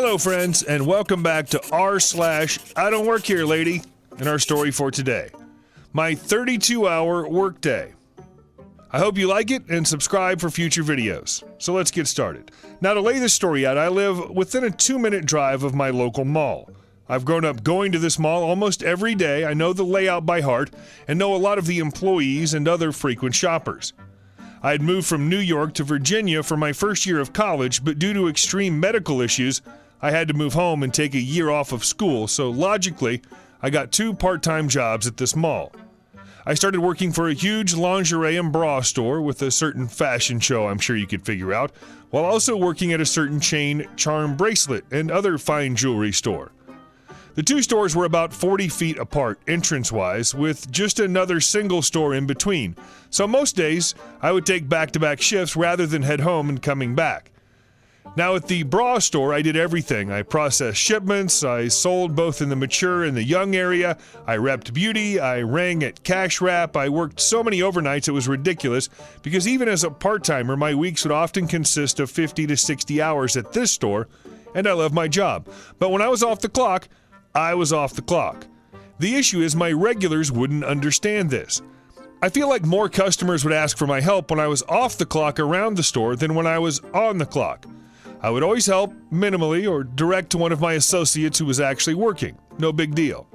Hello, friends, and welcome back to r/IDontWorkHereLady and our story for today. My 32-hour workday. I hope you like it and subscribe for future videos. So let's get started. Now, to lay this story out, I live within a 2-minute drive of my local mall. I've grown up going to this mall almost every day. I know the layout by heart and know a lot of the employees and other frequent shoppers. I had moved from New York to Virginia for my first year of college, but due to extreme medical issues, I had to move home and take a year off of school, so logically, I got 2 part-time jobs at this mall. I started working for a huge lingerie and bra store with a certain fashion show I'm sure you could figure out, while also working at a certain chain charm bracelet and other fine jewelry store. The 2 stores were about 40 feet apart entrance-wise, with just another single store in between, so most days I would take back-to-back shifts rather than head home and coming back. Now at the bra store, I did everything. I processed shipments, I sold both in the mature and the young area, I repped beauty, I rang at cash wrap, I worked so many overnights it was ridiculous, because even as a part-timer, my weeks would often consist of 50 to 60 hours at this store, and I love my job. But when I was off the clock, I was off the clock. The issue is my regulars wouldn't understand this. I feel like more customers would ask for my help when I was off the clock around the store than when I was on the clock. I would always help, minimally, or direct to one of my associates who was actually working. No big deal.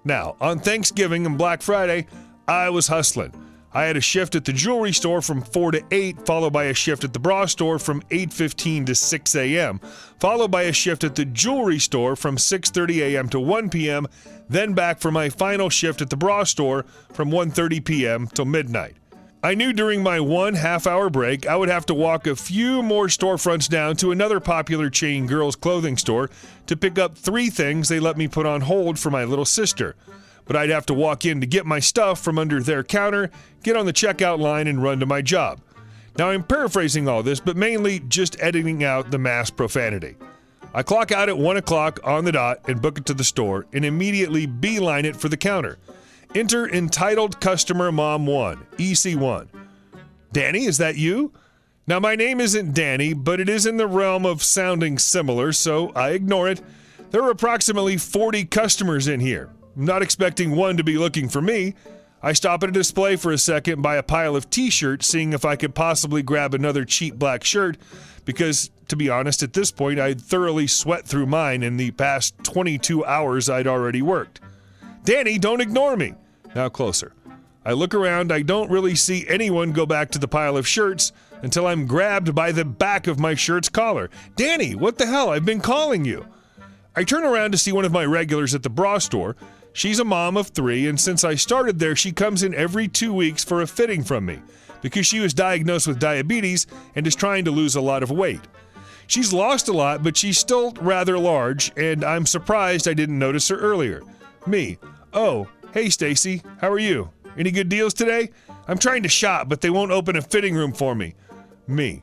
Now, on Thanksgiving and Black Friday, I was hustling. I had a shift at the jewelry store from 4 to 8, followed by a shift at the bra store from 8:15 to 6 a.m., followed by a shift at the jewelry store from 6:30 a.m. to 1 p.m., then back for my final shift at the bra store from 1:30 p.m. till midnight. I knew during my 1 half-hour break, I would have to walk a few more storefronts down to another popular chain girls' clothing store to pick up 3 things they let me put on hold for my little sister. But I'd have to walk in to get my stuff from under their counter, get on the checkout line, and run to my job. Now, I'm paraphrasing all this, but mainly just editing out the mass profanity. I clock out at 1 o'clock on the dot and book it to the store and immediately beeline it for the counter. Enter Entitled Customer Mom 1, EC1. Danny, is that you? Now, my name isn't Danny, but it is in the realm of sounding similar, so I ignore it. There are approximately 40 customers in here. I'm not expecting one to be looking for me. I stop at a display for a second, buy a pile of t-shirts, seeing if I could possibly grab another cheap black shirt, because, to be honest, at this point, I'd thoroughly sweat through mine in the past 22 hours I'd already worked. Danny, don't ignore me. Now closer. I look around, I don't really see anyone go back to the pile of shirts until I'm grabbed by the back of my shirt's collar. Danny, what the hell? I've been calling you. I turn around to see one of my regulars at the bra store. She's a mom of 3, and since I started there, she comes in every 2 weeks for a fitting from me, because she was diagnosed with diabetes and is trying to lose a lot of weight. She's lost a lot, but she's still rather large, and I'm surprised I didn't notice her earlier. Me. Oh, hey Stacy, how are you? Any good deals today? I'm trying to shop, but they won't open a fitting room for me. Me.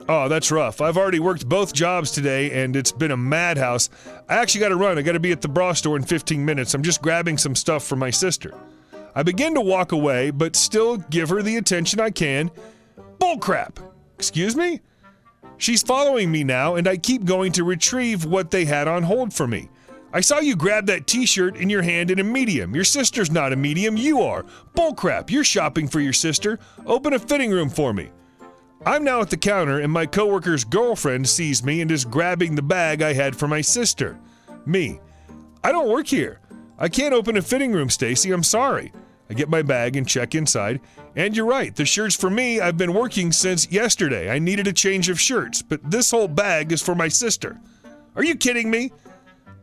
Oh, that's rough. I've already worked both jobs today, and it's been a madhouse. I actually got to run. I got to be at the bra store in 15 minutes. I'm just grabbing some stuff for my sister. I begin to walk away, but still give her the attention I can. Bullcrap! Excuse me? She's following me now, and I keep going to retrieve what they had on hold for me. I saw you grab that t-shirt in your hand in a medium. Your sister's not a medium, you are. Bullcrap, you're shopping for your sister. Open a fitting room for me. I'm now at the counter, and my coworker's girlfriend sees me and is grabbing the bag I had for my sister. Me. I don't work here. I can't open a fitting room, Stacy. I'm sorry. I get my bag and check inside. And you're right, the shirt's for me. I've been working since yesterday. I needed a change of shirts, but this whole bag is for my sister. Are you kidding me?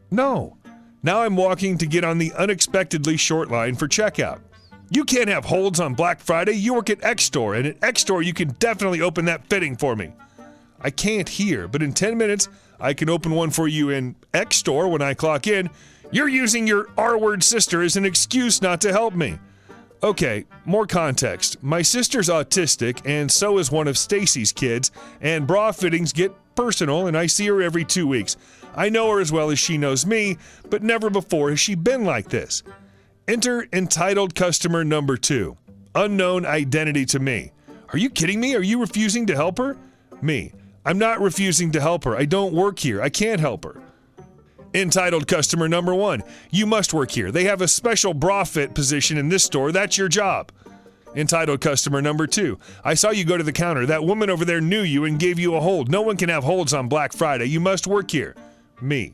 No. Now I'm walking to get on the unexpectedly short line for checkout. You can't have holds on Black Friday. You work at X Store, and at X Store you can definitely open that fitting for me. I can't here, but in 10 minutes I can open one for you in X Store when I clock in. You're using your R-word sister as an excuse not to help me. Okay, more context. My sister's autistic, and so is one of Stacy's kids, and bra fittings get personal, and I see her every 2 weeks. I know her as well as she knows me, but never before has she been like this. Enter entitled customer number 2. Unknown identity to me. Are you kidding me? Are you refusing to help her? Me. I'm not refusing to help her. I don't work here. I can't help her. Entitled customer number 1. You must work here. They have a special bra fit position in this store. That's your job. Entitled customer number 2. I saw you go to the counter. That woman over there knew you and gave you a hold. No one can have holds on Black Friday. You must work here. Me.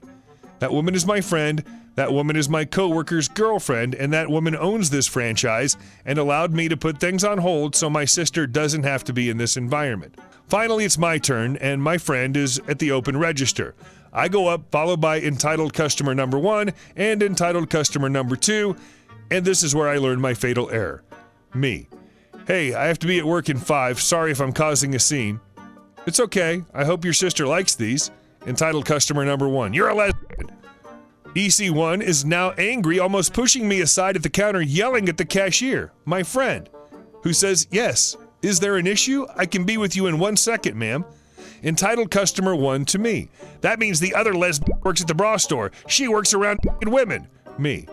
That woman is my friend. That woman is my coworker's girlfriend, and that woman owns this franchise and allowed me to put things on hold so my sister doesn't have to be in this environment. Finally, it's my turn, and my friend is at the open register. I go up, followed by entitled customer number 1 and entitled customer number 2, and this is where I learned my fatal error. Me. Hey, I have to be at work in 5. Sorry if I'm causing a scene. It's okay. I hope your sister likes these. Entitled customer number 1. You're a lesbian. EC1 is now angry, almost pushing me aside at the counter, yelling at the cashier, my friend, who says, yes. Is there an issue? I can be with you in 1 second, ma'am. Entitled customer 1 to me. That means the other lesbian works at the bra store. She works around women. Me.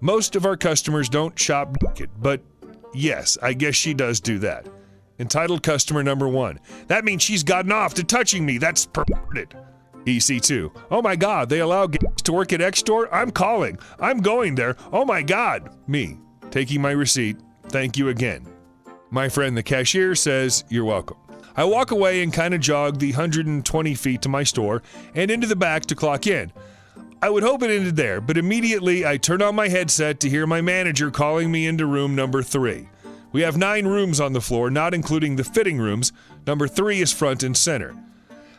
Most of our customers don't shop naked, but yes, I guess she does do that. Entitled customer number 1. That means she's gotten off to touching me. That's perverted. EC2. Oh my God, they allow gays to work at X store? I'm calling. I'm going there. Oh my God. Me. Taking my receipt. Thank you again. My friend the cashier says, you're welcome. I walk away and kind of jog the 120 feet to my store and into the back to clock in. I would hope it ended there, but immediately I turn on my headset to hear my manager calling me into room number 3. We have 9 rooms on the floor, not including the fitting rooms. Number 3 is front and center.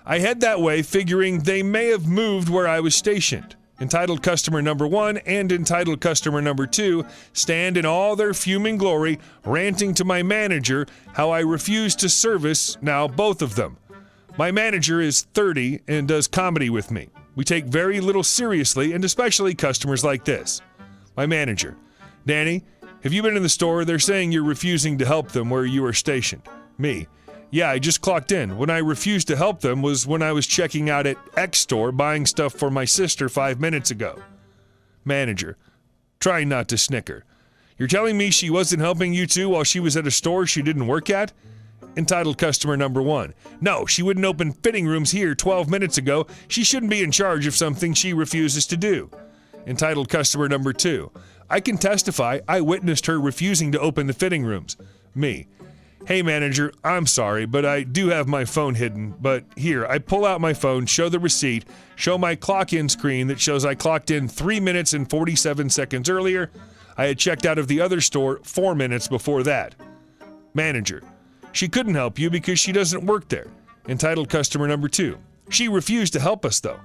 I head that way, figuring they may have moved where I was stationed. Entitled customer number 1 and entitled customer number 2 stand in all their fuming glory, ranting to my manager how I refuse to service now both of them. My manager is 30 and does comedy with me. We take very little seriously, and especially customers like this. My manager. Danny, have you been in the store? They're saying you're refusing to help them where you are stationed. Me. Yeah, I just clocked in. When I refused to help them was when I was checking out at X store buying stuff for my sister 5 minutes ago. Manager. Trying not to snicker. You're telling me she wasn't helping you two while she was at a store she didn't work at? Entitled customer number 1. No, she wouldn't open fitting rooms here 12 minutes ago. She shouldn't be in charge of something she refuses to do. Entitled customer number 2. I can testify I witnessed her refusing to open the fitting rooms. Me. Hey manager, I'm sorry, but I do have my phone hidden. But here, I pull out my phone, show the receipt, show my clock-in screen that shows I clocked in 3 minutes and 47 seconds earlier. I had checked out of the other store 4 minutes before that. Manager. She couldn't help you because she doesn't work there. Entitled customer number 2. She refused to help us though.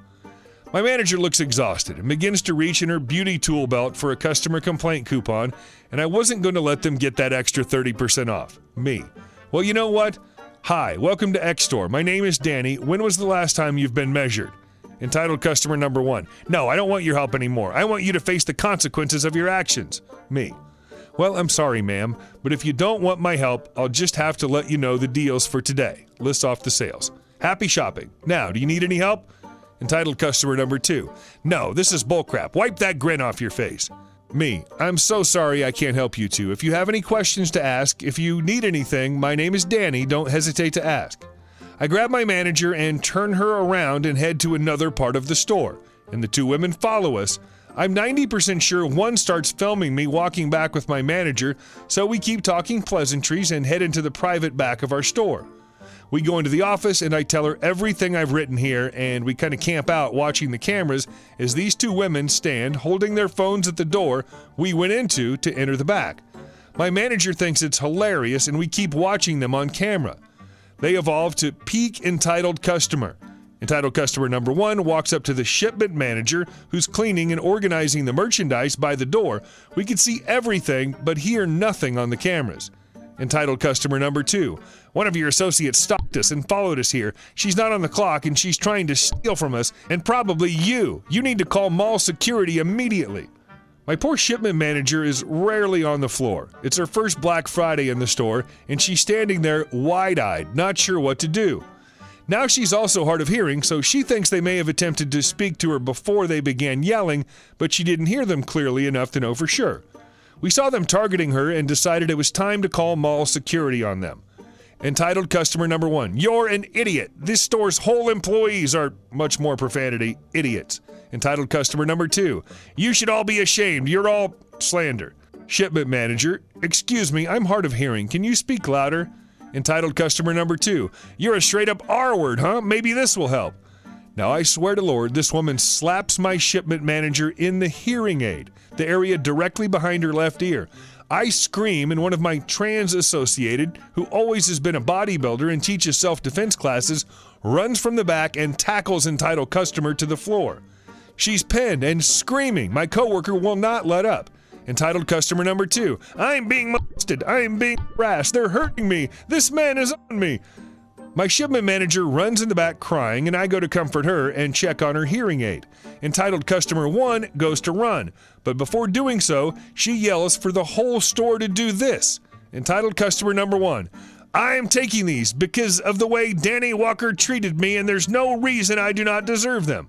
My manager looks exhausted and begins to reach in her beauty tool belt for a customer complaint coupon, and I wasn't going to let them get that extra 30% off. Me. Well, you know what? Hi, welcome to X Store. My name is Danny. When was the last time you've been measured? Entitled customer number 1. No, I don't want your help anymore. I want you to face the consequences of your actions. Me. Well, I'm sorry, ma'am, but if you don't want my help, I'll just have to let you know the deals for today. List off the sales. Happy shopping. Now, do you need any help? Entitled customer number 2. No, this is bullcrap. Wipe that grin off your face. Me. I'm so sorry I can't help you two. If you have any questions to ask, if you need anything, my name is Danny. Don't hesitate to ask. I grab my manager and turn her around and head to another part of the store, and the 2 women follow us. I'm 90% sure one starts filming me walking back with my manager, so we keep talking pleasantries and head into the private back of our store. We go into the office and I tell her everything I've written here, and we kind of camp out watching the cameras as these 2 women stand holding their phones at the door we went into to enter the back. My manager thinks it's hilarious and we keep watching them on camera. They evolve to peak entitled customer. Entitled customer number 1 walks up to the shipment manager who's cleaning and organizing the merchandise by the door. We can see everything but hear nothing on the cameras. Entitled customer number 2. One of your associates stalked us and followed us here. She's not on the clock and she's trying to steal from us, and probably you. You need to call mall security immediately. My poor shipment manager is rarely on the floor. It's her first Black Friday in the store, and she's standing there wide-eyed, not sure what to do. Now she's also hard of hearing, so she thinks they may have attempted to speak to her before they began yelling, but she didn't hear them clearly enough to know for sure. We saw them targeting her and decided it was time to call mall security on them. Entitled customer number 1, you're an idiot. This store's whole employees are, much more profanity, idiots. Entitled customer number 2, you should all be ashamed. You're all slander. Shipment manager, excuse me, I'm hard of hearing. Can you speak louder? Entitled customer number 2, you're a straight up R word, huh? Maybe this will help. Now I swear to Lord, this woman slaps my shipment manager in the hearing aid, the area directly behind her left ear. I scream, and one of my trans associated, who always has been a bodybuilder and teaches self-defense classes, runs from the back and tackles entitled customer to the floor. She's pinned and screaming. My coworker will not let up. Entitled customer number 2, I'm being molested. I am being harassed. They're hurting me. This man is on me. My shipment manager runs in the back crying, and I go to comfort her and check on her hearing aid. Entitled customer 1 goes to run, but before doing so, she yells for the whole store to do this. Entitled customer number 1, I am taking these because of the way Danny Walker treated me, and there's no reason I do not deserve them.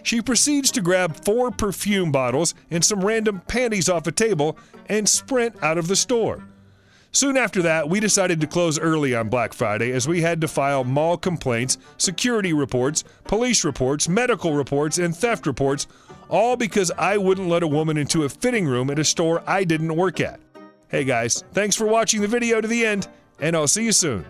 She proceeds to grab 4 perfume bottles and some random panties off a table and sprint out of the store. Soon after that, we decided to close early on Black Friday as we had to file mall complaints, security reports, police reports, medical reports, and theft reports, all because I wouldn't let a woman into a fitting room at a store I didn't work at. Hey guys, thanks for watching the video to the end, and I'll see you soon.